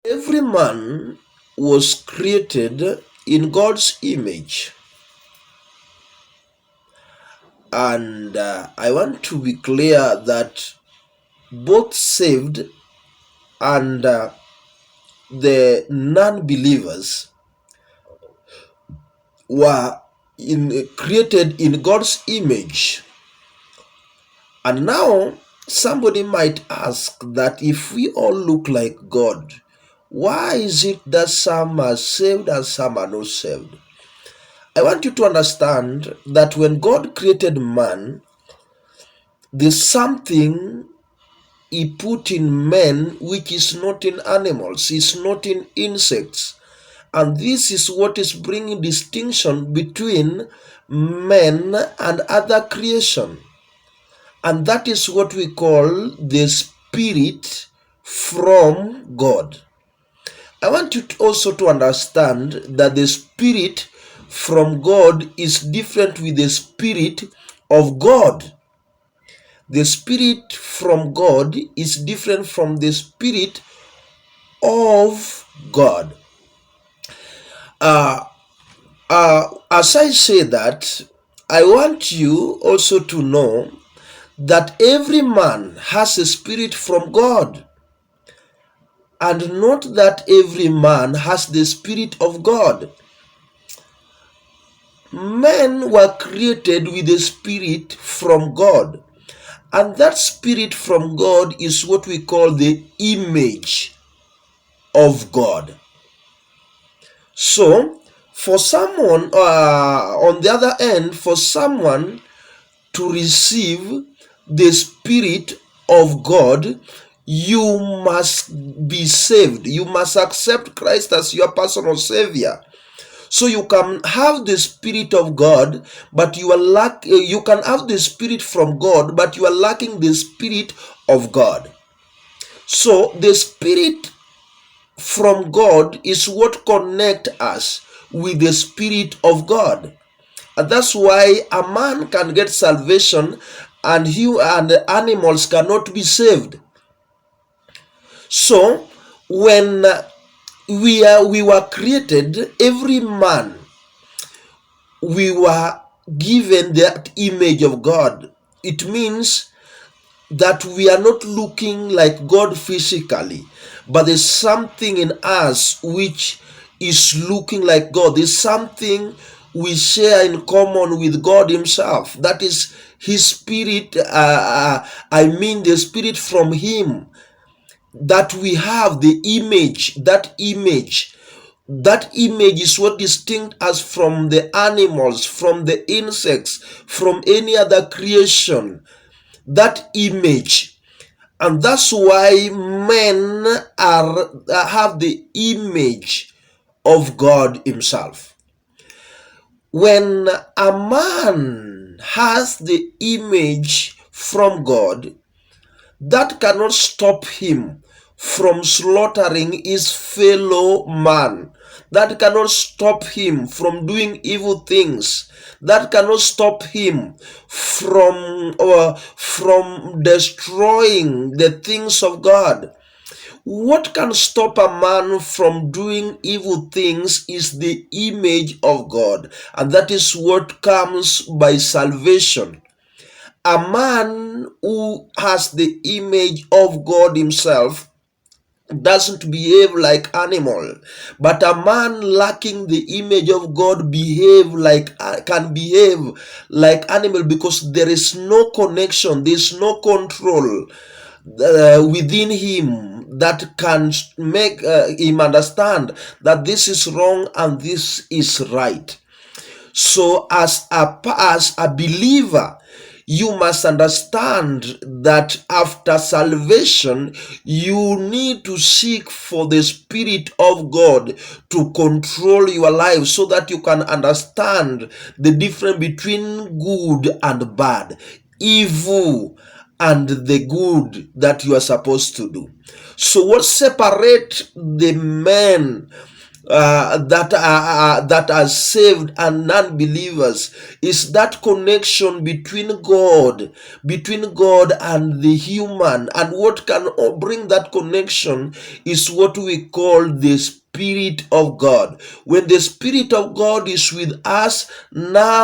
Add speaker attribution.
Speaker 1: Every man was created in God's image, and I want to be clear that both saved and the non-believers were created in God's image. And now somebody might ask that if we all look like God, why is it that some are saved and some are not saved? I want you to understand that when God created man, there's something he put in men which is not in animals, is not in insects. And this is what is bringing distinction between men and other creation. And that is what we call the spirit from God. I want you also to understand that the spirit from God is different with the spirit of God. The spirit from God is different from the spirit of God. As I say that, I want you also to know that every man has a spirit from God, and not that every man has the spirit of God. Men were created with a spirit from God, and that spirit from God is what we call the image of God. So, for someone, on the other end, for someone to receive the Spirit of God, you must be saved. You must accept Christ as your personal Savior. So you can have the Spirit of God, but you can have the Spirit from God, but you are lacking the Spirit of God. So the Spirit from God is what connects us with the Spirit of God. And that's why a man can get salvation and animals cannot be saved. So when we were created, every man, we were given that image of God. It means that we are not looking like God physically, but there's something in us which is looking like God. There's something we share in common with God Himself. That is His Spirit. The Spirit from Him, that we have the image. That image is what distinct us from the animals, from the insects, from any other creation. That image. And that's why men have the image of God Himself. When a man has the image from God, that cannot stop him from slaughtering his fellow man. That cannot stop him from doing evil things. That cannot stop him from destroying the things of God. What can stop a man from doing evil things is the image of God, and that is what comes by salvation. A man who has the image of God Himself doesn't behave like animal, but a man lacking the image of God can behave like animal, because there is no connection, there is no control within him that can make him understand that this is wrong and this is right. So as a believer, you must understand that after salvation, you need to seek for the Spirit of God to control your life, so that you can understand the difference between good and bad, evil and the good that you are supposed to do. So what separates the men that are saved and non-believers is that connection between God and the human. And what can bring that connection is what we call the Spirit of God. When the Spirit of God is with us, now